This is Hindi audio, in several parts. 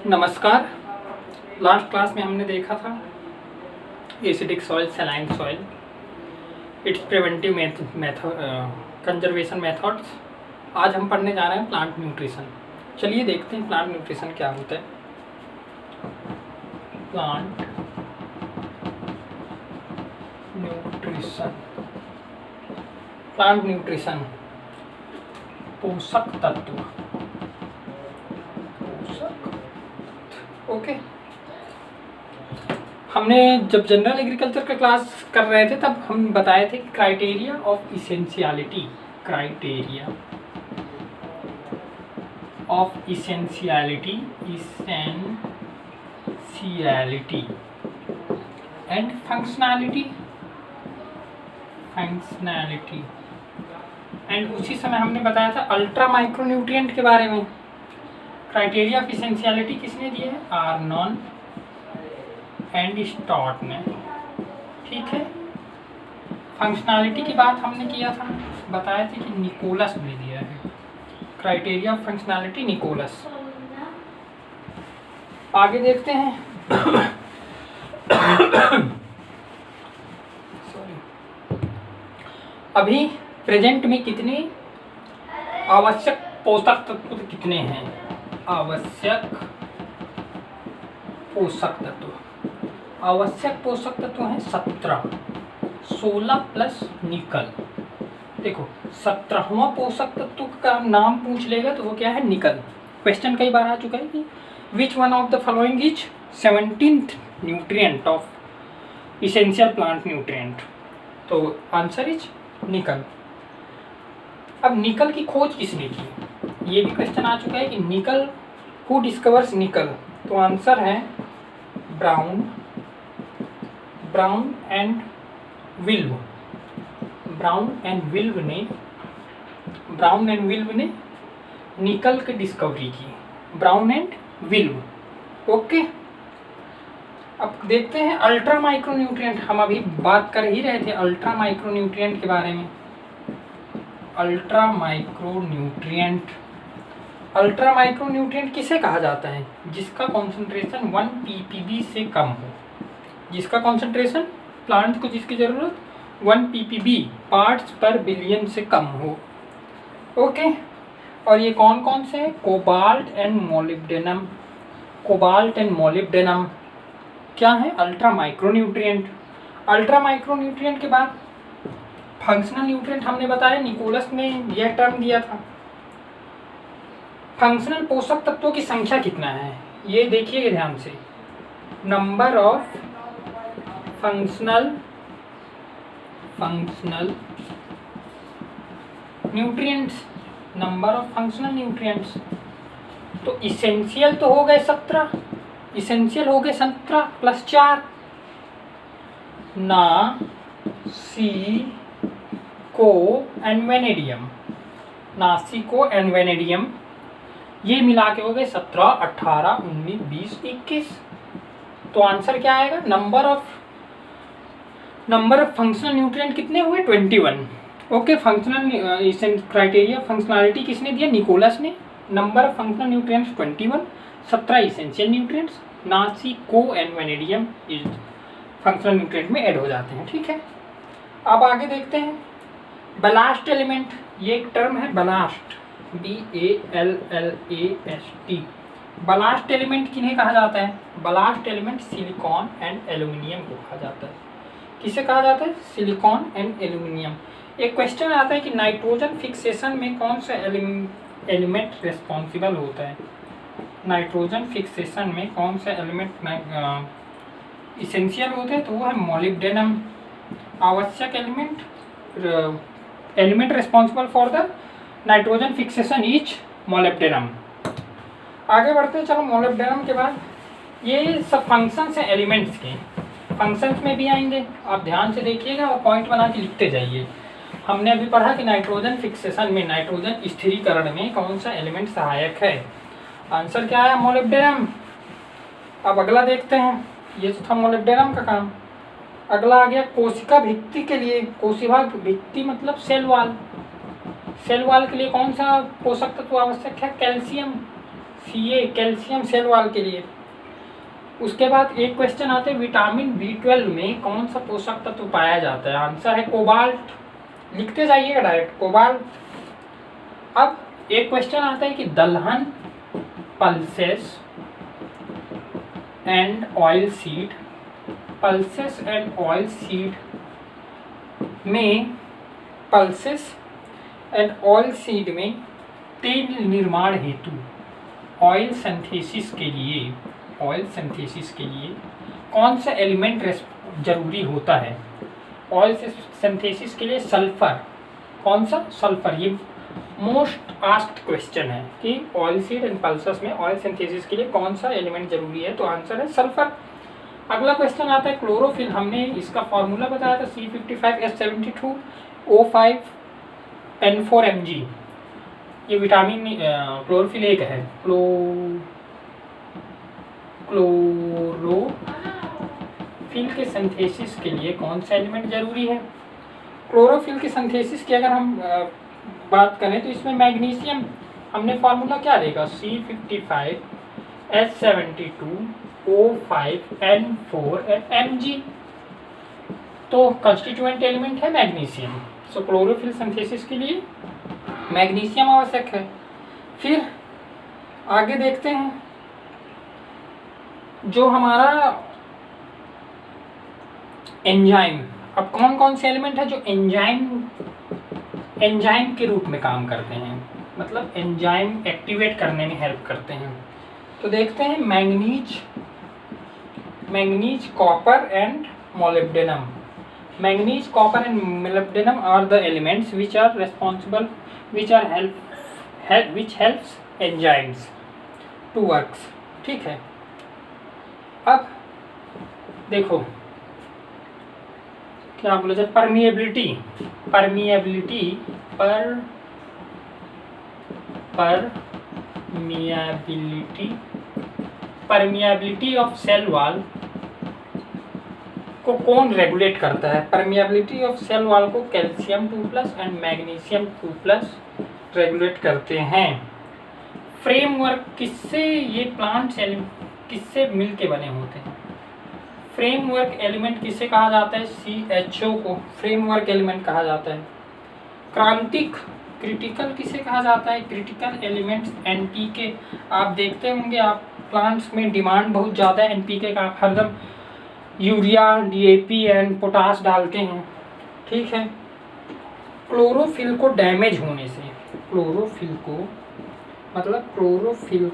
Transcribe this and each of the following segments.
नमस्कार। लास्ट क्लास में हमने देखा था acidic soil, saline soil, it's preventive conservation methods. आज हम पढ़ने जा रहे हैं प्लांट न्यूट्रिशन। चलिए देखते हैं प्लांट न्यूट्रिशन क्या होता है। प्लांट न्यूट्रिशन पोषक तत्व। ओके, हमने जब जनरल एग्रीकल्चर का क्लास कर रहे थे तब हम बताए थे कि criteria of essentiality and functionality and उसी समय हमने बताया था अल्ट्रा माइक्रोन्यूट्रिएंट के बारे में। क्राइटेरिया ऑफ इसेंशियलिटी किसने दिए है? आर्नॉन एंड स्टॉट ने। ठीक है, फंक्शनैलिटी की बात हमने किया था, बताया था कि निकोलस ने दिया है। Criteria of functionality Nicholas. आगे देखते हैं। अभी प्रेजेंट में कितने आवश्यक पोषक तत्व कितने हैं? आवश्यक पोषक तत्व हैं 17। 16 प्लस निकल। देखो 17वां पोषक तत्व का नाम पूछ लेगा तो वो क्या है? निकल। क्वेश्चन कई बार आ चुका है कि which one of the following is 17th nutrient of essential plant nutrient. तो आंसर इज निकल। अब निकल की खोज किसने की? ये भी क्वेश्चन आ चुका है कि निकल, हु डिस्कवर्स निकल? तो आंसर है ब्राउन एंड विल्व। ब्राउन एंड विल्व ने निकल की डिस्कवरी की। Brown and विल्व। ओके, अब देखते हैं अल्ट्रा माइक्रोन्यूट्रिएंट। हम अभी बात कर ही रहे थे अल्ट्रा माइक्रोन्यूट्रिएंट के बारे में। अल्ट्रा माइक्रोन्यूट्रिएंट किसे कहा जाता है? जिसका कॉन्सेंट्रेशन 1 ppb से कम हो। जिसका कॉन्सेंट्रेशन प्लांट को जिसकी जरूरत 1 ppb पार्ट्स पर बिलियन से कम हो। ओके, और ये कौन कौन से है? कोबाल्ट एंड मोलिब्डेनम क्या है? Ultra micronutrient. अल्ट्रा माइक्रोन्यूट्रिएंट के बाद फंक्शनल न्यूट्रिएंट हमने बताया, निकोलस ने यह टर्म दिया था। फंक्शनल पोषक तत्वों की संख्या कितना है ये देखिए ध्यान से। Number of functional nutrients. तो इसेंशियल तो हो गए 17 प्लस 4 नासिको एंड वेनेडियम, ये मिला के हो गए 17, 18, 19, 20, 21। तो आंसर क्या आएगा? नंबर ऑफ फंक्शनल न्यूट्रिएंट कितने हुए? 21। ओके, फंक्शनल क्राइटेरिया फंक्शनैलिटी किसने दिया? निकोलस ने। Number of functional nutrients 21, 17 essential nutrients, नासिको and vanadium is functional nutrient में ऐड हो जाते हैं। ठीक है, अब आगे देखते हैं बलास्ट एलिमेंट। ये एक टर्म है बलास्ट, BALLAST। बलास्ट एलिमेंट किन्हें कहा जाता है? Blast element silicon and aluminium को कहा जाता है। किसे कहा जाता है? Silicon and aluminium. एक क्वेश्चन आता है कि नाइट्रोजन फिक्सेशन में कौन सा एलिमेंट रिस्पॉन्सिबल होता है? नाइट्रोजन फिक्सेशन में कौन सा एलिमेंट इसेंशियल होते हैं? तो वो है मोलिब्डेनम। आवश्यक element responsible for the nitrogen fixation is molybdenum. आगे बढ़ते हैं। चलो, मोलिब्डेनम के बाद ये सब फंक्शंस हैं एलिमेंट्स के। फंक्शंस में भी आएंगे, आप ध्यान से देखिएगा और पॉइंट बना के लिखते जाइए। हमने अभी पढ़ा कि नाइट्रोजन फिक्सेशन में, नाइट्रोजन स्थिरीकरण में कौन सा एलिमेंट सहायक है? आंसर क्या है? मोलिब्डेनम। अब अगला देखते हैं। ये तो था मोलिब्डेनम का काम। अगला आ गया कोशिका भित्ति के लिए। कोशिका भित्ति मतलब सेल वॉल के लिए कौन सा पोषक तत्व आवश्यक है? Calcium. Ca calcium cell wall के लिए। उसके बाद एक क्वेश्चन आते हैं विटामिन B12 में कौन सा पोषक तत्व पाया जाता है। आंसर है कोबाल्ट, लिखते जाइएगा डायरेक्ट कोबाल्ट। अब एक क्वेश्चन आता है कि दलहन, pulses and oil seed, pulses and oil seed में, पल्सेस एंड ऑयल सीड में तेल निर्माण हेतु ऑयल सिंथेसिस के लिए, ऑयल सिंथेसिस के लिए कौन सा एलिमेंट जरूरी होता है। ऑयल सिंथेसिस के लिए सल्फर, कौन सा, सल्फर। ये मोस्ट आस्क्ड क्वेश्चन है कि ऑयल सीड एंड पल्सेस में ऑयल सिंथेसिस के लिए कौन सा एलिमेंट जरूरी है, तो आंसर है सल्फर। अगला क्वेश्चन आता है क्लोरोफिल, हमने इसका फॉर्मूला बताया था C55H72O5N4Mg। ये विटामिन क्लोरोफिल एक है, क्लोरोफिल के सिंथेसिस के लिए कौन सा एलिमेंट जरूरी है। क्लोरोफिल के सिंथेसिस की अगर हम बात करें तो इसमें मैग्नीशियम, हमने फार्मूला क्या देगा C55H72O5N4Mg, तो कंस्टिट्यूएंट एलिमेंट है मैग्नीशियम। सो क्लोरोफिल सिंथेसिस के लिए मैग्नीशियम आवश्यक है। फिर आगे देखते हैं जो हमारा एंजाइम, अब कौन कौन से एलिमेंट है जो एंजाइम के रूप में काम करते हैं, मतलब एंजाइम एक्टिवेट करने में हेल्प करते हैं। तो देखते हैं manganese, copper and molybdenum. Manganese, copper and molybdenum are the elements which are responsible, which helps enzymes to works। ठीक है, अब देखो क्या बोला जाए, परमिएबिलिटी ऑफ सेल वॉल को कौन रेगुलेट करता है। परमिएबिलिटी ऑफ सेल वॉल को कैल्शियम 2+ एंड मैग्नीशियम 2+ रेगुलेट करते हैं। फ्रेमवर्क किससे, ये प्लांट सेल किससे मिल के बने होते हैं। फ्रेमवर्क एलिमेंट किसे कहा जाता है, CHO को फ्रेमवर्क एलिमेंट कहा जाता है। क्रिटिकल किसे कहा जाता है, क्रिटिकल एलिमेंट्स NPK। आप देखते होंगे, आप प्लांट्स में डिमांड बहुत ज़्यादा है NPK का, आप हरदम यूरिया, DAP एंड पोटास डालते हैं। ठीक है, क्लोरोफिल को डैमेज होने से, क्लोरोफिल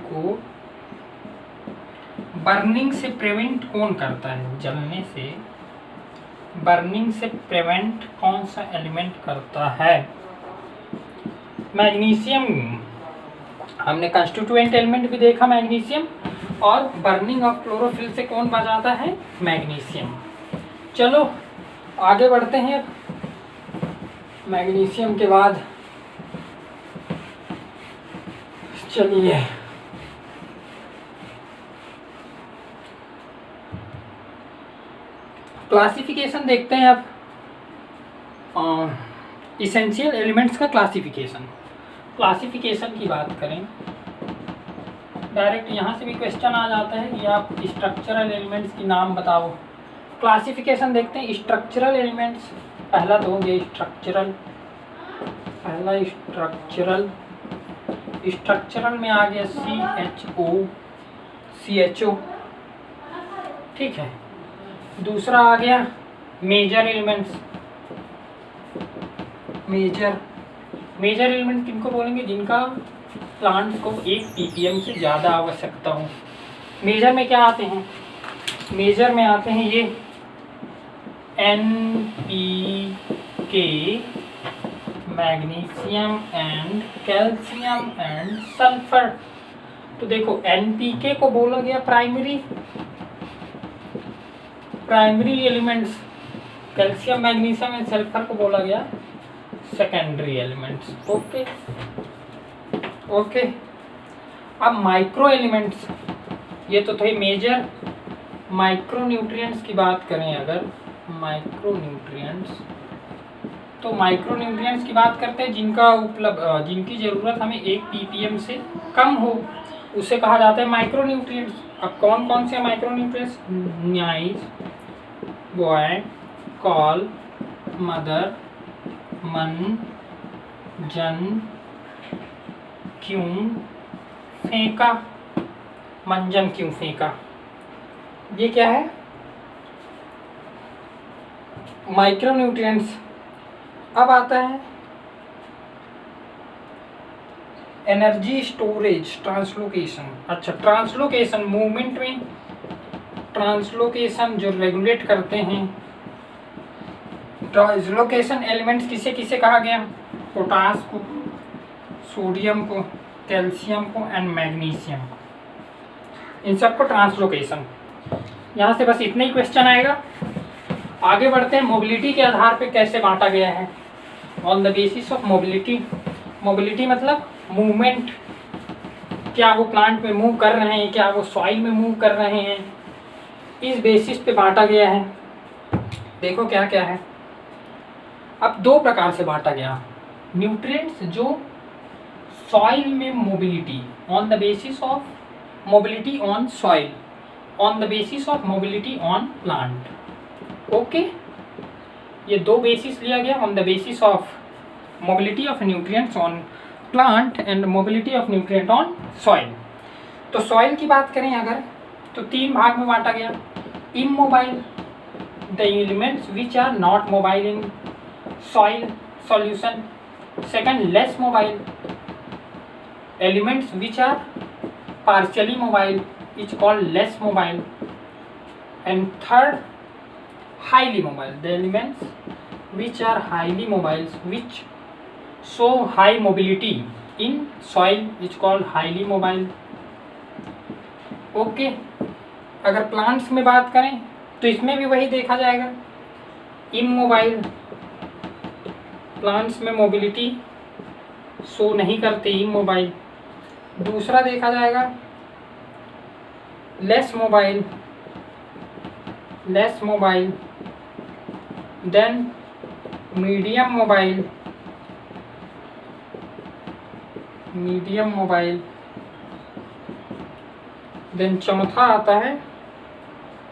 को बर्निंग से प्रिवेंट कौन करता है, जलने से बर्निंग से प्रिवेंट कौन सा एलिमेंट करता है। मैग्नीशियम, हमने कंस्टिट्यूएंट एलिमेंट भी देखा मैग्नीशियम, और बर्निंग ऑफ क्लोरोफिल से कौन बचाता है, मैग्नीशियम। चलो आगे बढ़ते हैं। मैग्नीशियम के बाद चलिए क्लासिफिकेशन देखते हैं। अब इसेंशियल एलिमेंट्स का क्लासिफिकेशन की बात करें, डायरेक्ट यहाँ से भी क्वेश्चन आ जाता है कि आप स्ट्रक्चरल एलिमेंट्स की नाम बताओ। क्लासिफिकेशन देखते हैं। स्ट्रक्चरल एलिमेंट्स, पहला तो होंगे स्ट्रक्चरल में आ गया CHO, ठीक है। दूसरा आ गया मेजर एलिमेंट्स। मेजर एलिमेंट किनको बोलेंगे, जिनका प्लांट्स को 1 ppm से ज़्यादा आवश्यकता हो। मेजर में क्या आते हैं, मेजर में आते हैं ये NPK, magnesium and calcium and sulphur. तो देखो NPK को बोला गया primary elements, calcium, magnesium and sulphur को बोला गया सेकेंडरी एलिमेंट्स। ओके। अब माइक्रो एलिमेंट्स, ये तो थे मेजर। माइक्रो न्यूट्रिएंट्स की बात करें अगर, माइक्रो न्यूट्रिएंट्स की बात करते हैं जिनकी ज़रूरत हमें 1 ppm से कम हो। उसे कहा जाता है माइक्रो न्यूट्रिएंट्स। अब कौन कौन से micro nutrients? Nice, boy, call, mother, मन, जन, क्यों, फेंका, मंजन क्यों फेंका, ये क्या है? Micro nutrients. अब आता है एनर्जी स्टोरेज, ट्रांसलोकेशन। अच्छा, ट्रांसलोकेशन मूवमेंट में ट्रांसलोकेशन जो रेगुलेट करते हैं। ट्रांसलोकेशन एलिमेंट्स किसे किसे कहा गया? पोटास को, सोडियम को, कैल्शियम को एंड मैग्नीशियम, इन सबको ट्रांसलोकेशन। यहाँ से बस इतना ही क्वेश्चन आएगा। आगे बढ़ते हैं, मोबिलिटी के आधार पे कैसे बांटा गया है। On the basis of mobility, mobility मतलब मूवमेंट, क्या वो प्लांट में मूव कर रहे हैं, क्या वो सॉइल में मूव कर रहे हैं, इस बेसिस पे बांटा गया है। देखो क्या क्या है। अब दो प्रकार से बांटा गया, न्यूट्रिएंट्स जो सॉइल में mobility, on the basis of mobility on soil, on the basis of mobility on plant. Okay, ये दो बेसिस लिया गया, on the basis of mobility of nutrients on plant and mobility of nutrient on soil. तो सॉइल की बात करें अगर, तो तीन भाग में बांटा गया। Immobile, the elements which are not mobile in soil solution. Second, less mobile, elements which are partially mobile is called less mobile. And third, highly mobile, the elements which are highly mobile, which show high mobility in soil is called highly mobile. Okay, अगर प्लांट्स में बात करें तो इसमें भी वही देखा जाएगा, इमोबाइल, प्लांट्स में मोबिलिटी शो नहीं करते, इमोबाइल। दूसरा देखा जाएगा less mobile, less mobile, then medium mobile, medium mobile, then चौथा आता है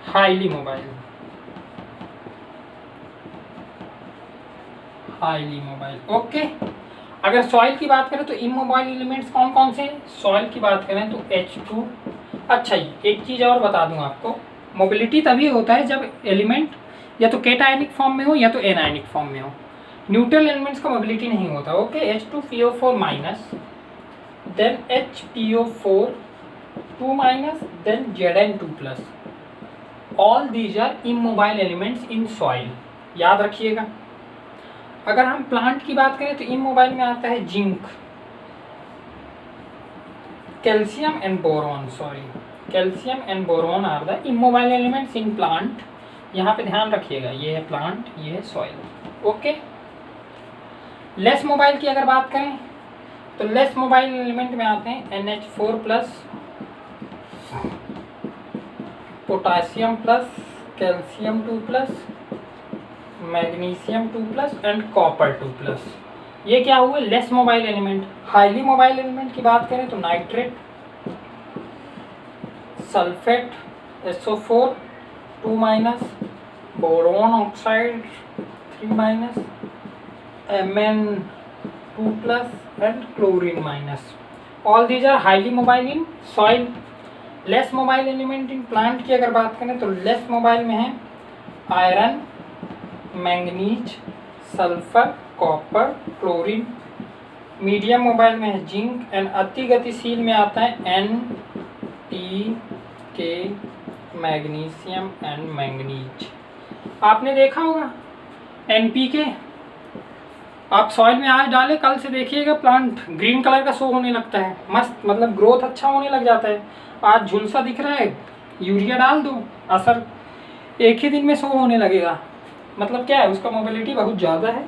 highly mobile, highly mobile. Okay, अगर सॉइल की बात करें तो इमोबाइल एलिमेंट्स कौन कौन से? सॉइल की बात करें तो H2। अच्छा, एक चीज़ और बता दूं आपको, मोबिलिटी तभी होता है जब एलिमेंट या तो केटायनिक फॉर्म में हो या तो एनायनिक फॉर्म में हो। न्यूट्रल एलिमेंट्स का मोबिलिटी नहीं होता। Okay, H2PO4 minus, then HPO4 2 minus, then Zn2 plus. All these are immobile elements in soil, याद रखिएगा। अगर हम प्लांट की बात करें तो इमोबाइल में आता है zinc, calcium and boron, sorry, calcium and boron are the immobile elements in plant. यहाँ पे ध्यान रखिएगा, ये है प्लांट, ये है सॉइल। ओके, लेस मोबाइल की अगर बात करें तो लेस मोबाइल एलिमेंट में आते हैं NH4 plus, potassium plus, calcium 2 plus, magnesium 2 plus and copper 2 plus. ये क्या हुए? Less mobile element. Highly mobile element की बात करें तो nitrate, sulphate SO4 2 minus, boron oxide 3 minus, Mn2 plus and chlorine minus. All these are highly mobile in soil. Less mobile element in plant की अगर बात करें तो लेस मोबाइल में है iron, manganese, sulphur, copper, chlorine. Medium mobile में है जिंक एंड अति गतिशील में आता है NPK, मैग्नीशियम एंड मैंगनीज। आपने देखा होगा NPK, आप सॉइल में आज डालें, कल से देखिएगा प्लांट ग्रीन कलर का शो होने लगता है, मस्त, मतलब ग्रोथ अच्छा होने लग जाता है। आज झुलसा दिख रहा है, यूरिया डाल दो, असर एक ही दिन में शो होने लगेगा। मतलब क्या है, उसका मोबिलिटी बहुत ज़्यादा है,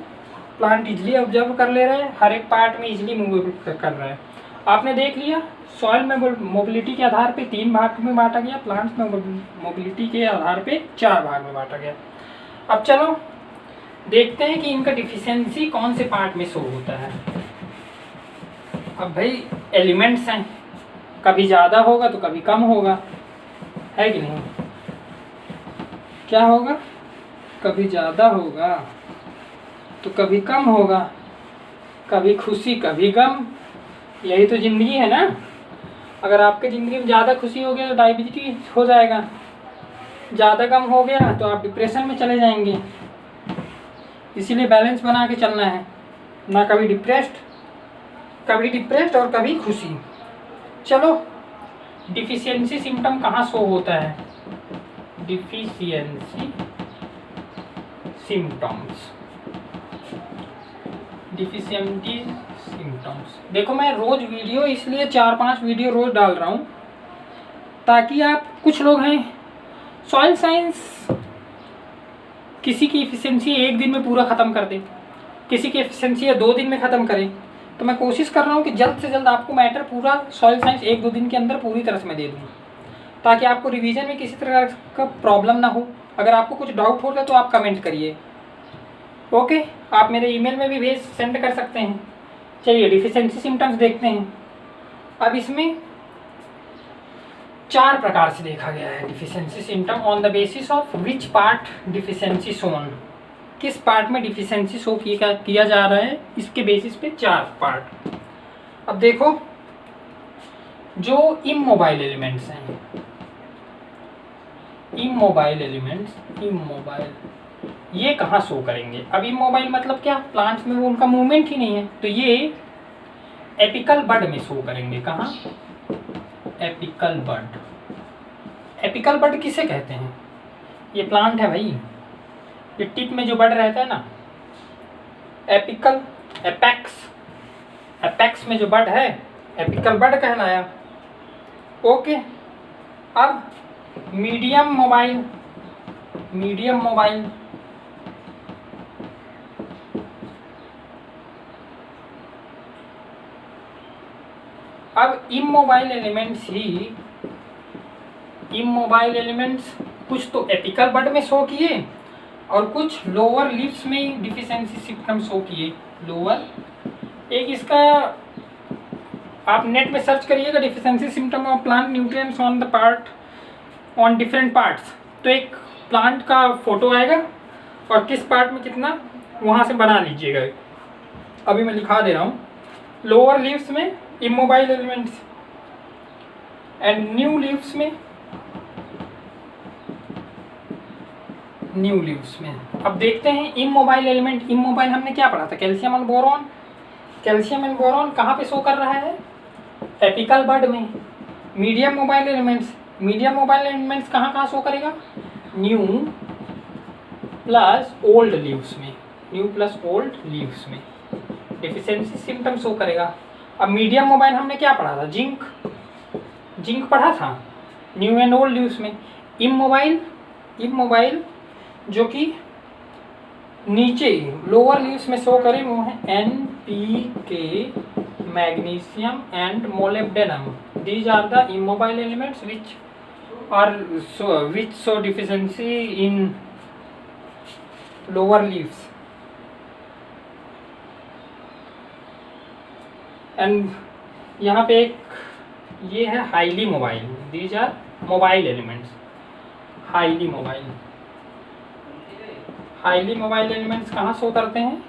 प्लांट इजली ऑब्जर्व कर ले रहा है, हर एक पार्ट में इजली मूव कर रहा है। आपने देख लिया सॉइल में मोबिलिटी के आधार पे 3 भाग में बांटा गया, प्लांट्स में मोबिलिटी के आधार पे 4 भाग में बांटा गया। अब चलो देखते हैं कि इनका डिफिशियंसी कौन से पार्ट में शो होता है। अब भाई एलिमेंट्स हैं, कभी ज़्यादा होगा तो कभी कम होगा, है कि नहीं? क्या होगा? कभी ज़्यादा होगा तो कभी कम होगा, कभी खुशी कभी गम। यही तो ज़िंदगी है ना। अगर आपके ज़िंदगी में ज़्यादा खुशी हो गया तो डायबिटीज हो जाएगा, ज़्यादा गम हो गया तो आप डिप्रेशन में चले जाएंगे। इसीलिए बैलेंस बना के चलना है, ना कभी डिप्रेस्ड और कभी खुशी। चलो, डिफिशियंसी सिम्टम कहाँ शो होता है? डिफिशियंसी सिम्टम्स, देखो मैं रोज वीडियो इसलिए 4-5 वीडियो रोज डाल रहा हूँ ताकि आप, कुछ लोग हैं सॉइल साइंस, किसी की एफिशिएंसी 1 दिन में पूरा ख़त्म कर दे, किसी की एफिशिएंसी 2 दिन में ख़त्म करे। तो मैं कोशिश कर रहा हूँ कि जल्द से जल्द आपको मैटर पूरा सॉइल साइंस 1-2 दिन के अंदर पूरी तरह से मैं दे दूँ, ताकि आपको रिवीजन में किसी तरह का प्रॉब्लम ना हो। अगर आपको कुछ डाउट होता है तो आप कमेंट करिए, ओके? आप मेरे ईमेल में भी सेंड कर सकते हैं। चलिए डिफिशिएंसी सिम्टम्स देखते हैं। अब इसमें 4 प्रकार से देखा गया है deficiency symptom. On the basis of which part deficiency shown, किस पार्ट में डिफिशिएंसी शो किया जा रहा है, इसके बेसिस पे 4 पार्ट। अब देखो, जो इमोबाइल एलिमेंट्स हैं, इमोबाइल ये कहाँ शो करेंगे? अब इमोबाइल मतलब क्या? प्लांट्स में वो उनका मूवमेंट ही नहीं है, तो ये एपिकल बड में शो करेंगे। कहाँ? एपिकल बड। एपिकल बड किसे कहते हैं? ये प्लांट है भाई, ये टिप में जो बड रहता है ना, एपिकल, एपेक्स में जो बड है एपिकल बड कहलाया, ओके? अब मीडियम मोबाइल, अब इमोबाइल एलिमेंट्स कुछ तो एपिकल बड में शो किए और कुछ लोअर लीव्स में डिफिशिएंसी सिम्टम शो किए। लोअर, एक इसका आप नेट में सर्च करिएगा, deficiency symptom of plant nutrients on the part on different parts, तो एक प्लांट का फोटो आएगा और किस पार्ट में कितना, वहाँ से बना लीजिएगा। अभी मैं लिखा दे रहा हूँ। लोअर लीव्स में immobile elements and new leaves में अब देखते हैं इमोबाइल एलिमेंट। इमोबाइल हमने क्या पढ़ा था? Calcium and boron. Calcium and boron कहाँ पे शो कर रहा है? एपिकल बड में। मीडियम मोबाइल एलिमेंट्स कहाँ शो करेगा? न्यू प्लस ओल्ड लीव्स में डिफिशिएंसी सिम्टम शो करेगा। अब मीडियम मोबाइल हमने क्या पढ़ा था? जिंक पढ़ा था, न्यू एंड ओल्ड लीव्स में। इमोबाइल जो कि नीचे लोअर लीव्स में शो करें वो है NPK, magnesium and molybdenum. These are the immobile elements which show deficiency in lower leaves. And यहाँ पे एक ये है highly mobile. These are mobile elements, highly mobile elements कहाँ शो करते हैं?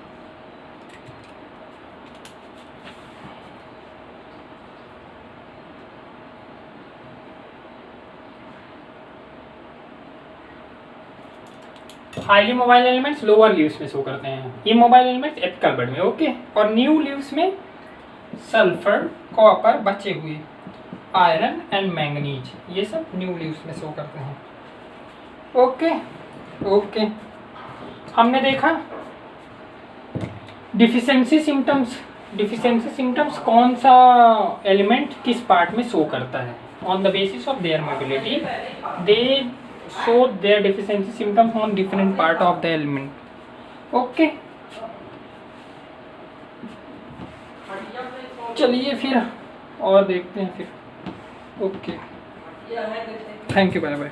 Highly mobile elements lower leaves में शो करते हैं, इमोबाइल एलिमेंट्स एपिकल बड में, ओके? और न्यू लीव्स में सल्फर, कॉपर बचे हुए, आयरन एंड मैंगनीज, ये सब न्यू लीव्स में शो करते हैं, ओके? हमने देखा डिफिशिएंसी सिम्टम्स कौन सा एलिमेंट किस पार्ट में शो करता है। On the basis of their mobility they show their deficiency symptoms on different part of the element, okay? चलिए फिर और देखते हैं फिर, okay? Thank you, bye bye.